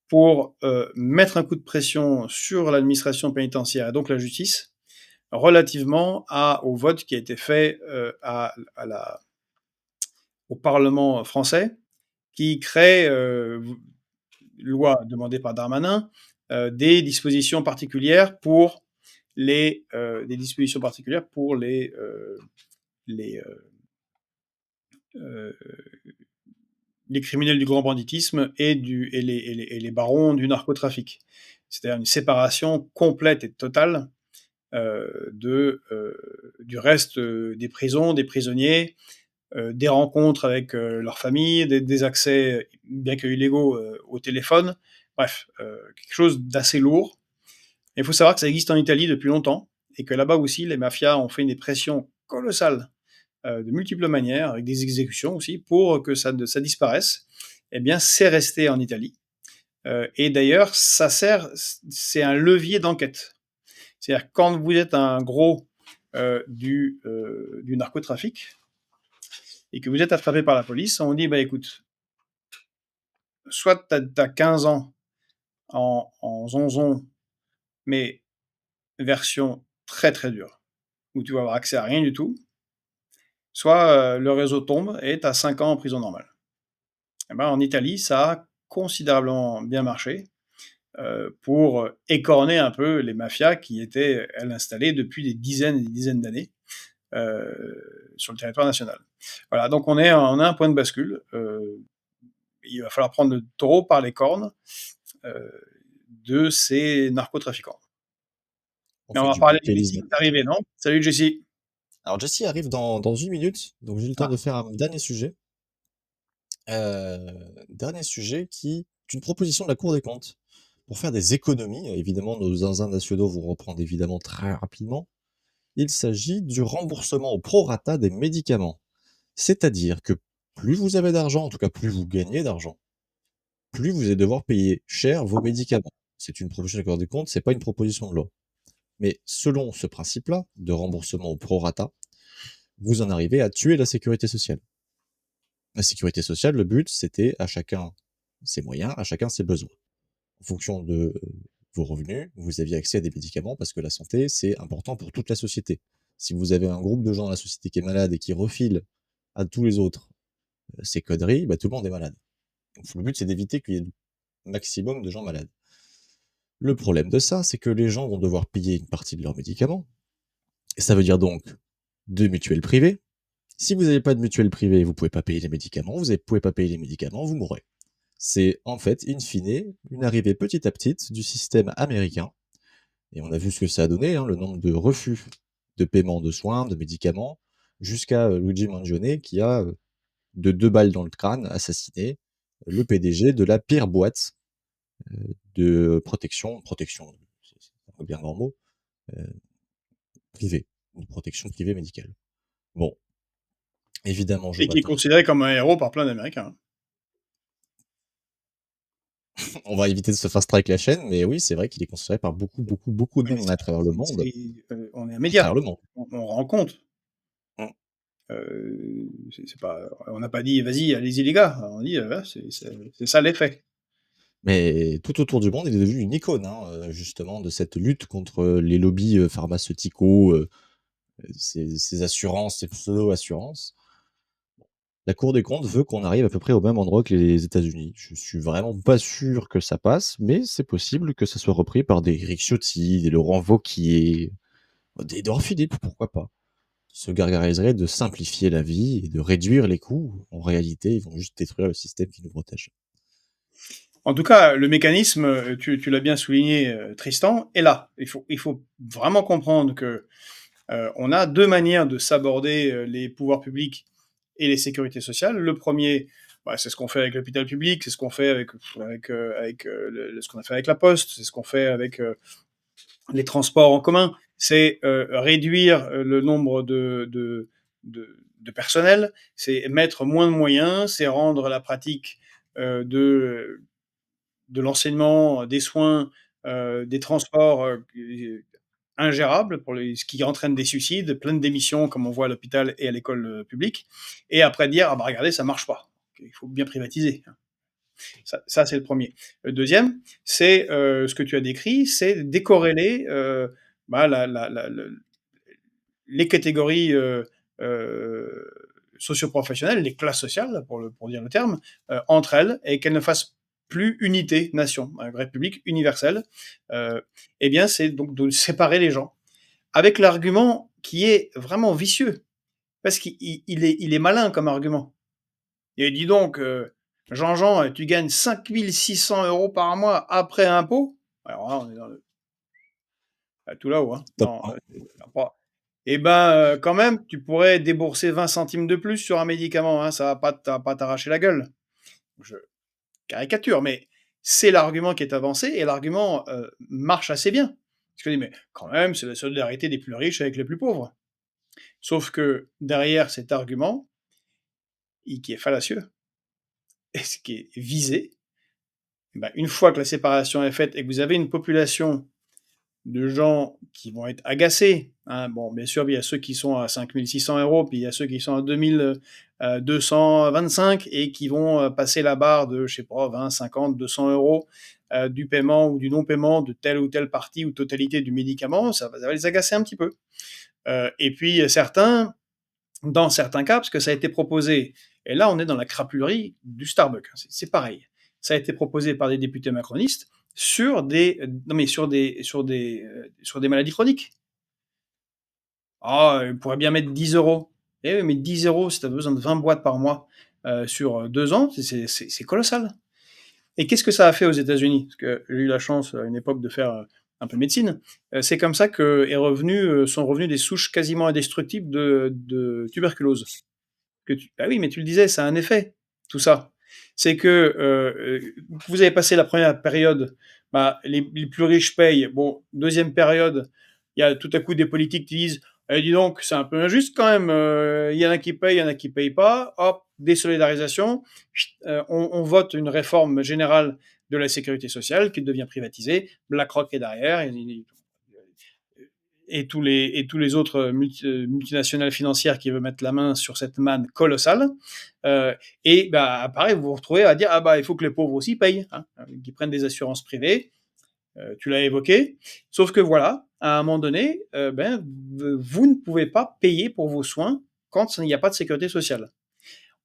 pour mettre un coup de pression sur l'administration pénitentiaire et donc la justice, relativement au vote qui a été fait au Parlement français, qui crée, loi demandée par Darmanin, des dispositions particulières pour les les, euh, les criminels du grand banditisme et les barons du narcotrafic. C'est-à-dire une séparation complète et totale du reste des prisons, des prisonniers, des rencontres avec leurs familles, des accès, bien que illégaux, au téléphone. Bref, quelque chose d'assez lourd. Il faut savoir que ça existe en Italie depuis longtemps et que là-bas aussi, les mafias ont fait une pression colossale de multiples manières, avec des exécutions aussi, pour que ça disparaisse. Eh bien, c'est resté en Italie. Et d'ailleurs, c'est un levier d'enquête. C'est-à-dire quand vous êtes un gros du narcotrafic et que vous êtes attrapé par la police, on dit, écoute, soit tu as 15 ans en zonzon, mais version très très dure, où tu vas avoir accès à rien du tout, soit le réseau tombe et tu as 5 ans en prison normale. En Italie, ça a considérablement bien marché pour écorner un peu les mafias qui étaient, elles, installées depuis des dizaines et des dizaines d'années sur le territoire national. Voilà, donc on a un point de bascule. Il va falloir prendre le taureau par les cornes euh, de ces narcotrafiquants. On Et on fait va du parler de Messi boutélisme. qui est arrivé, non? Salut Jessie. Alors Jessie arrive dans 1 minute, donc j'ai le temps Ah, de faire un dernier sujet. Dernier sujet qui est une proposition de la Cour des comptes pour faire des économies. Évidemment, nos zinzins nationaux vont reprendre évidemment très rapidement. Il s'agit du remboursement au prorata des médicaments. C'est-à-dire que plus vous avez d'argent, en tout cas plus vous gagnez d'argent, plus vous allez devoir payer cher vos médicaments. C'est une proposition de la Cour des comptes, c'est pas une proposition de loi. Mais selon ce principe-là, de remboursement au prorata, vous en arrivez à tuer la sécurité sociale. La sécurité sociale, le but, c'était à chacun ses moyens, à chacun ses besoins. En fonction de vos revenus, vous aviez accès à des médicaments parce que la santé, c'est important pour toute la société. Si vous avez un groupe de gens dans la société qui est malade et qui refile à tous les autres ces conneries, tout le monde est malade. Donc, le but, c'est d'éviter qu'il y ait le maximum de gens malades. Le problème de ça, c'est que les gens vont devoir payer une partie de leurs médicaments. Et ça veut dire donc de mutuelles privées. Si vous n'avez pas de mutuelle privée, vous pouvez pas payer les médicaments. Vous ne pouvez pas payer les médicaments, vous mourrez. C'est en fait, in fine, une arrivée petit à petit du système américain. Et on a vu ce que ça a donné, le nombre de refus de paiement de soins, de médicaments, jusqu'à Luigi Mangione qui a, de 2 balles dans le crâne, assassiné le PDG de la pire boîte de protection, bien normaux, heu, privés, une protection privée médicale. Bon, évidemment, je Et qui est m'attends considéré comme un héros par plein d'Américains. on va éviter de se fast track la chaîne, mais oui, c'est vrai qu'il est considéré par beaucoup, beaucoup, beaucoup de Oui, mais monde à travers le monde, on est un à travers média. le monde. On rend compte. Mmh. C'est pas, on n'a pas dit: «Vas-y, allez-y les gars». On dit: «Voilà, c'est ça les faits». Mais tout autour du monde, il est devenu une icône, hein, justement de cette lutte contre, les lobbies, pharmaceuticaux, ces assurances, ces pseudo-assurances. La Cour des comptes veut qu'on arrive à peu près au même endroit que les États-Unis. Je suis vraiment pas sûr que ça passe, mais c'est possible que ça soit repris par des Éric Ciotti, des Laurent Wauquiez, des Édouard Philippe, pourquoi pas? Qui se gargariseraient de simplifier la vie et de réduire les coûts. En réalité, ils vont juste détruire le système qui nous protège. En tout cas, le mécanisme, tu l'as bien souligné, Tristan, est là. Il faut vraiment comprendre que, on a 2 manières de s'aborder, les pouvoirs publics et les sécurités sociales. Le premier, bah, c'est ce qu'on fait avec l'hôpital public, c'est ce qu'on fait avec ce qu'on a fait avec la Poste, c'est ce qu'on fait avec, les transports en commun. C'est, réduire, le nombre de personnel, c'est mettre moins de moyens, c'est rendre la pratique, de l'enseignement, des soins, des transports, ingérable pour ce qui entraîne des suicides, plein de démissions comme on voit à l'hôpital et à l'école publique. Et après dire ah bah regardez ça marche pas, il faut bien privatiser. Ça c'est le premier. Le deuxième, c'est ce que tu as décrit, c'est décorréler bah, les catégories socioprofessionnelles, les classes sociales pour dire le terme, entre elles et qu'elles ne fassent plus unité nation, république universelle. Eh bien c'est donc de séparer les gens avec l'argument qui est vraiment vicieux, parce qu'il est malin comme argument. Et dis donc, Jean-Jean, tu gagnes 5 600 € par mois après impôt. Alors là, on est tout là-haut, hein. Top Non, 1. pas. Eh ben, quand même, tu pourrais débourser 20 centimes de plus sur un médicament, hein, ça va pas t'arracher la gueule. Je caricature, mais c'est l'argument qui est avancé et l'argument marche assez bien. Parce que je dis, mais quand même, c'est la solidarité des plus riches avec les plus pauvres. Sauf que derrière cet argument, qui est fallacieux, et ce qui est visé, bah, une fois que la séparation est faite et que vous avez une population de gens qui vont être agacés, hein, bon, bien sûr, il y a ceux qui sont à 5 600 €, puis il y a ceux qui sont à 2 225 et qui vont passer la barre de, je sais pas, 20, 50, 200 € du paiement ou du non-paiement de telle ou telle partie ou totalité du médicament, ça va les agacer un petit peu. Et puis certains, dans certains cas, parce que ça a été proposé, et là on est dans la crapulerie du Starbucks, hein, c'est pareil. Ça a été proposé par des députés macronistes sur des, non mais sur des maladies chroniques. Ah, on pourrait bien mettre 10 €. Eh oui, mais 10 € si tu as besoin de 20 boîtes par mois sur 2 ans, c'est colossal. Et qu'est-ce que ça a fait aux États-Unis? Parce que j'ai eu la chance à une époque de faire un peu de médecine. C'est comme ça que sont revenus des souches quasiment indestructibles de tuberculose. Ah oui, mais tu le disais, ça a un effet, tout ça. C'est que vous avez passé la première période, bah, les plus riches payent. Bon, deuxième période, il y a tout à coup des politiques qui disent eh, dis donc, c'est un peu injuste quand même. Il y en a qui payent, il y en a qui payent pas. Hop, désolidarisation. On vote une réforme générale de la sécurité sociale qui devient privatisée. BlackRock est derrière et tous les autres multinationales financières qui veulent mettre la main sur cette manne colossale. Et bah, pareil, vous vous retrouvez à dire ah bah il faut que les pauvres aussi payent, hein, qui prennent des assurances privées. Tu l'as évoqué. Sauf que voilà, à un moment donné, ben, vous ne pouvez pas payer pour vos soins quand il n'y a pas de sécurité sociale.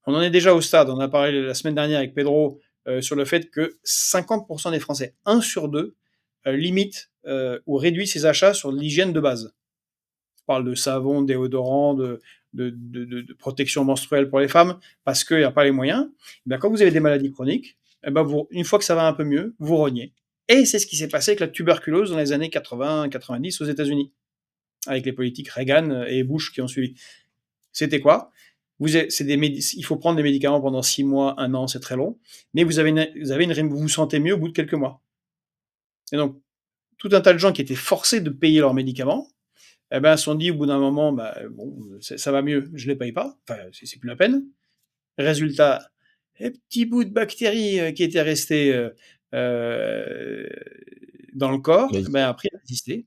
On en est déjà au stade, on en a parlé la semaine dernière avec Pedro sur le fait que 50% des Français, un sur deux, limite ou réduit ses achats sur l'hygiène de base. On parle de savon, de déodorant, de protection menstruelle pour les femmes, parce qu'il n'y a pas les moyens. Eh bien, quand vous avez des maladies chroniques, eh ben une fois que ça va un peu mieux, vous rognez. Et c'est ce qui s'est passé avec la tuberculose dans les années 80-90 aux États-Unis, avec les politiques Reagan et Bush qui ont suivi. C'était quoi? Il faut prendre des médicaments pendant 6 mois, 1 an, c'est très long, mais vous vous vous sentez mieux au bout de quelques mois. Et donc, tout un tas de gens qui étaient forcés de payer leurs médicaments, eh ben, se sont dit au bout d'un moment, bah, bon, ça va mieux, je les paye pas, enfin, c'est plus la peine. Résultat, les petits bouts de bactéries qui étaient restés euh, dans le corps, Oui. eh ben, après, ils résistaient.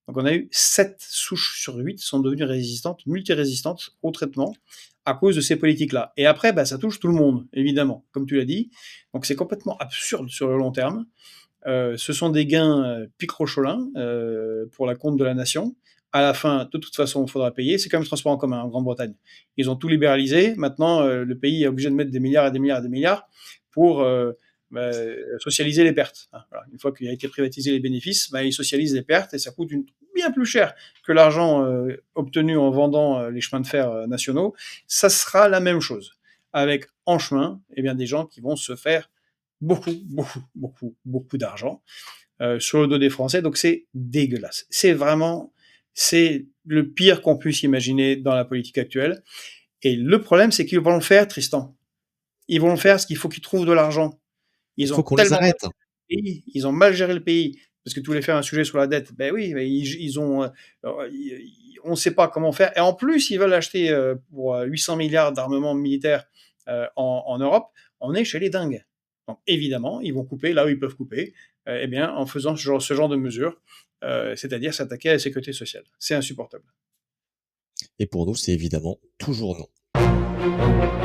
Donc, on a eu 7 souches sur 8 sont devenues résistantes, multirésistantes au traitement à cause de ces politiques-là. Et après, bah, ça touche tout le monde, évidemment, comme tu l'as dit. Donc, c'est complètement absurde sur le long terme. Ce sont des gains picrocholins pour la compte de la nation. À la fin, de toute façon, il faudra payer. C'est comme le transport en commun en Grande-Bretagne. Ils ont tout libéralisé. Maintenant, le pays est obligé de mettre des milliards et des milliards et des milliards pour bah, socialiser les pertes. Hein, voilà. Une fois qu'il a été privatisé les bénéfices, bah, ils socialisent les pertes et ça coûte bien plus cher que l'argent obtenu en vendant les chemins de fer nationaux. Ça sera la même chose. Avec en chemin, eh bien, des gens qui vont se faire beaucoup, beaucoup, beaucoup, beaucoup d'argent sur le dos des Français. Donc c'est dégueulasse. C'est vraiment, c'est le pire qu'on puisse imaginer dans la politique actuelle. Et le problème, c'est qu'ils vont le faire, Tristan. Ils vont le faire parce qu'il faut qu'ils trouvent de l'argent. Il Ils faut ont qu'on les tellement mal arrête. géré le pays, ils ont mal géré le pays. Parce que tu voulais faire un sujet sur la dette. Ben oui, mais ils ont, on ne sait pas comment faire. Et en plus, ils veulent acheter pour 800 milliards d'armements militaires en Europe. On est chez les dingues. Donc évidemment, ils vont couper là où ils peuvent couper, eh bien, en faisant ce genre de mesures, c'est-à-dire s'attaquer à la sécurité sociale. C'est insupportable. Et pour nous, c'est évidemment toujours non.